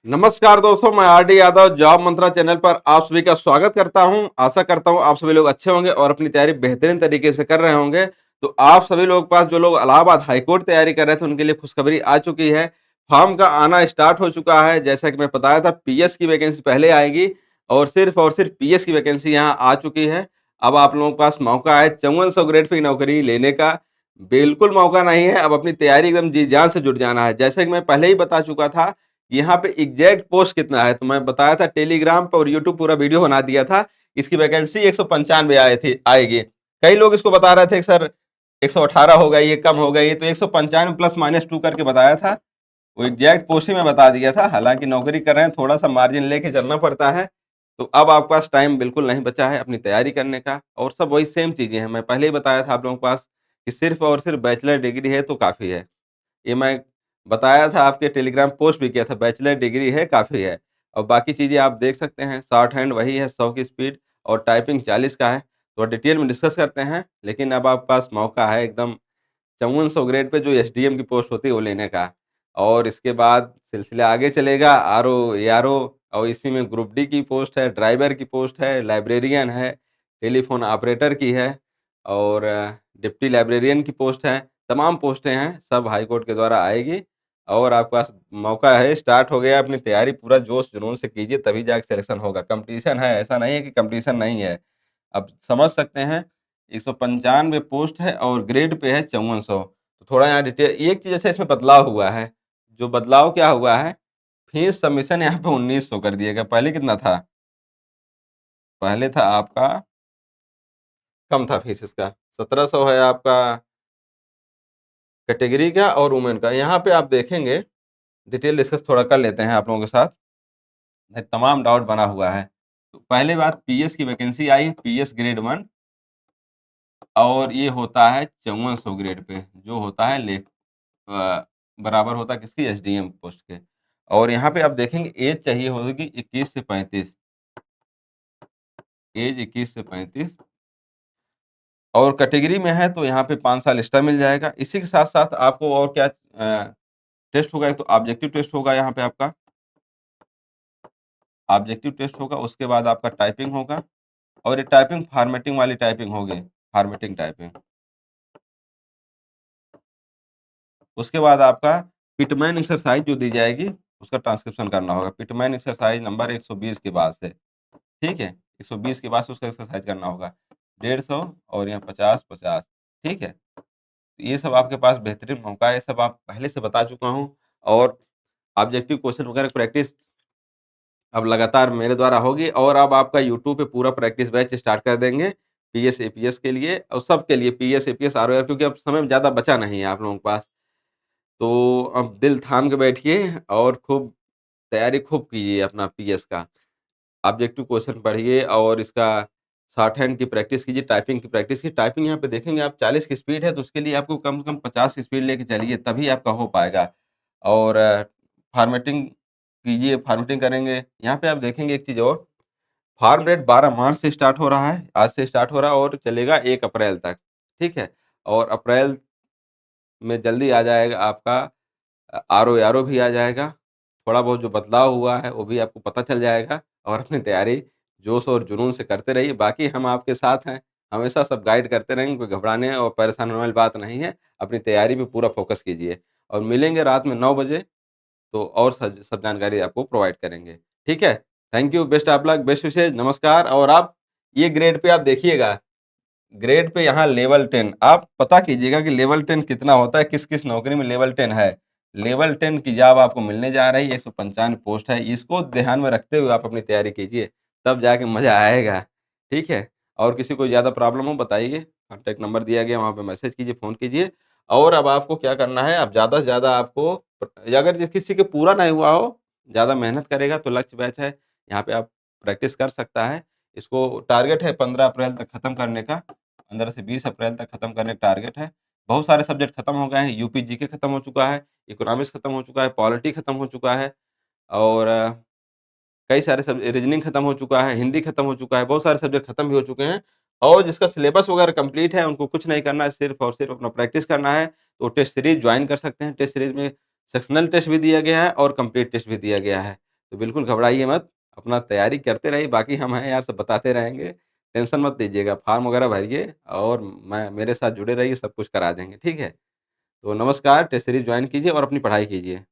नमस्कार दोस्तों, मैं आरडी यादव जॉब मंत्रा चैनल पर आप सभी का स्वागत करता हूं। आशा करता हूं आप सभी लोग अच्छे होंगे और अपनी तैयारी बेहतरीन तरीके से कर रहे होंगे। तो आप सभी लोग पास जो लोग इलाहाबाद हाईकोर्ट तैयारी कर रहे थे उनके लिए खुशखबरी आ चुकी है। फॉर्म का आना स्टार्ट हो चुका है। जैसा कि मैं बताया था, पीएस की वैकेंसी पहले आएगी और सिर्फ पीएस की वैकेंसी यहाँ आ चुकी है। अब आप लोगों के पास मौका है 5400 ग्रेड पे नौकरी लेने का। बिल्कुल मौका नहीं है, अब अपनी तैयारी एकदम जी जान से जुट जाना है। जैसे कि मैं पहले ही बता चुका था, यहाँ पे एग्जैक्ट पोस्ट कितना है तो मैं बताया था, टेलीग्राम पर और यूट्यूब पूरा वीडियो बना दिया था। इसकी वैकेंसी 195 आए थी आएगी। कई लोग इसको बता रहे थे कि सर 118 हो गई, ये कम हो गई, तो 195 प्लस माइनस 2 करके बताया था। वो एग्जैक्ट पोस्ट ही मैं बता दिया था। हालांकि नौकरी कर रहे हैं, थोड़ा सा मार्जिन लेके चलना पड़ता है। तो अब आपके पास टाइम बिल्कुल नहीं बचा है अपनी तैयारी करने का, और सब वही सेम चीजें हैं। मैं पहले ही बताया था आप लोगों के पास कि सिर्फ और सिर्फ बैचलर डिग्री है तो काफी है। ये मैं बताया था, आपके टेलीग्राम पोस्ट भी किया था, बैचलर डिग्री है काफ़ी है। और बाकी चीज़ें आप देख सकते हैं, शॉर्ट हैंड वही है 100 की स्पीड और टाइपिंग 40 का है। तो डिटेल में डिस्कस करते हैं, लेकिन अब आपके पास मौका है एकदम 5400 ग्रेड पे जो एसडीएम की पोस्ट होती है वो लेने का। और इसके बाद सिलसिला आगे चलेगा, आरओ, एआरओ, और इसी में ग्रुप डी की पोस्ट है, ड्राइवर की पोस्ट है, लाइब्रेरियन है, टेलीफ़ोन ऑपरेटर की है और डिप्टी लाइब्रेरियन की पोस्ट है। तमाम पोस्टें हैं, सब हाई कोर्ट के द्वारा आएगी और आपके पास मौका है। स्टार्ट हो गया, अपनी तैयारी पूरा जोश-जुनून से कीजिए, तभी जाके सिलेक्शन होगा। कॉम्पिटिशन है, ऐसा नहीं है कि कॉम्पिटिशन नहीं है। अब समझ सकते हैं, 195 पोस्ट है और ग्रेड पे है 5400। तो थोड़ा यहाँ डिटेल एक चीज़ अच्छा इसमें बदलाव हुआ है। जो बदलाव क्या हुआ है, फीस सबमिशन यहाँ पे 1900 कर दिया गया। पहले कितना था? पहले था आपका, कम था फीस इसका, 1700 है आपका कैटेगरी का और वुमेन का। यहाँ पे आप देखेंगे, डिटेल डिस्कस थोड़ा कर लेते हैं आप लोगों के साथ। तमाम डाउट बना हुआ है। तो पहले बात, पीएस की वैकेंसी आई, पीएस ग्रेड 1 और ये होता है 5400 ग्रेड पे, जो होता है बराबर होता है किसकी? एसडीएम पोस्ट के। और यहाँ पे आप देखेंगे एज चाहिए होगी 21 से 35, एज 21 से 35 और कैटेगरी में है तो यहाँ पे 5 साल एक्स्ट्रा मिल जाएगा। इसी के साथ-साथ आपको और क्या टेस्ट होगा, एक तो ऑब्जेक्टिव टेस्ट होगा यहाँ पे आपका, ऑब्जेक्टिव टेस्ट होगा, उसके बाद आपका टाइपिंग होगा और ये टाइपिंग फॉर्मेटिंग वाली टाइपिंग होगी, फॉर्मेटिंग टाइपिंग। उसके बाद आपका पिटमैन एक्सरसाइज़ जो दी जाएगी, उसका ट्रांसक्रिप्शन करना होगा। पिटमैन एक्सरसाइज़ नंबर 120 के बाद से, ठीक है? 120 के बाद से उसका एक्सरसाइज़ करना होगा। 150 और यहाँ 50-50, ठीक है? ये सब आपके पास बेहतरीन मौका है, ये सब आप पहले से बता चुका हूँ। और ऑब्जेक्टिव क्वेश्चन वगैरह प्रैक्टिस अब लगातार मेरे द्वारा होगी और अब आपका यूट्यूब पे पूरा प्रैक्टिस बैच स्टार्ट कर देंगे, पीएस, एपीएस के लिए और सबके लिए, पीएस, एपीएस, आरओआर, क्योंकि अब समय ज़्यादा बचा नहीं है आप लोगों के पास। तो अब दिल थाम के बैठिए और खूब तैयारी खूब कीजिए अपना पीएस का। ऑब्जेक्टिव क्वेश्चन पढ़िए और इसका शॉर्ट हैंड की प्रैक्टिस कीजिए, टाइपिंग की प्रैक्टिस कीजिए। टाइपिंग यहाँ पे देखेंगे आप 40 की स्पीड है, तो उसके लिए आपको कम से कम 50 की स्पीड लेके चलिए, तभी आपका हो पाएगा। और फॉर्मेटिंग कीजिए, फॉर्मेटिंग करेंगे। यहाँ पे आप देखेंगे एक चीज़ और, फार्म रेट 12 मार्च से स्टार्ट हो रहा है, आज से स्टार्ट हो रहा है और चलेगा 1 अप्रैल तक, ठीक है? और अप्रैल में जल्दी आ जाएगा आपका आरओ भी आ जाएगा। थोड़ा बहुत जो बदलाव हुआ है, वो भी आपको पता चल जाएगा और अपनी तैयारी जोश और जुनून से करते रहिए। बाकी हम आपके साथ हैं, हमेशा सब गाइड करते रहेंगे, कोई घबराने और परेशान होने वाली बात नहीं है। अपनी तैयारी पे पूरा फ़ोकस कीजिए और मिलेंगे रात में 9 बजे, तो और सज सब जानकारी आपको प्रोवाइड करेंगे। ठीक है? Thank you, best of luck, best wishes, नमस्कार। और आप ये ग्रेड पे आप देखिएगा, ग्रेड पे यहाँ लेवल 10 आप पता कीजिएगा कि लेवल 10 कितना होता है, किस-किस नौकरी में लेवल 10 है। लेवल 10 की जॉब आपको मिलने जा रही है, 195 पोस्ट है। इसको ध्यान में रखते हुए आप अपनी तैयारी कीजिए, तब जाके मज़ा आएगा। ठीक है? और किसी को ज़्यादा प्रॉब्लम हो बताइए, कॉन्टैक्ट नंबर दिया गया, वहाँ पे मैसेज कीजिए, फ़ोन कीजिए। और अब आपको क्या करना है, अब ज़्यादा से ज़्यादा आपको अगर जिस किसी के पूरा नहीं हुआ हो, ज़्यादा मेहनत करेगा तो लक्ष्य बैच है, यहाँ पे आप प्रैक्टिस कर सकता है। इसको टारगेट है 15 अप्रैल तक खत्म करने का। 15 से 20 अप्रैल तक खत्म करने का टारगेट है। बहुत सारे सब्जेक्ट खत्म हो गए हैं, यूपी जीके खत्म हो चुका है, इकोनॉमिक्स खत्म हो चुका है, पॉलिटी खत्म हो चुका है और कई सारे सब रीजनिंग खत्म हो चुका है, हिंदी खत्म हो चुका है, बहुत सारे सब्जेक्ट खत्म भी हो चुके हैं। और जिसका सिलेबस वगैरह कंप्लीट है, उनको कुछ नहीं करना है, सिर्फ़ और सिर्फ़ अपना प्रैक्टिस करना है। तो टेस्ट सीरीज़ जॉइन कर सकते हैं। टेस्ट सीरीज़ में सेक्शनल टेस्ट भी दिया गया है और कंप्लीट टेस्ट भी दिया गया है। तो बिल्कुल घबराइए मत, अपना तैयारी करते रहिए, बाकी हम हैं यार सब बताते रहेंगे। टेंशन मत लीजिएगा, फॉर्म वगैरह भरिए और मैं मेरे साथ जुड़े रहिए, सब कुछ करा देंगे, ठीक है? तो नमस्कार, टेस्ट सीरीज़ जॉइन कीजिए और अपनी पढ़ाई कीजिए।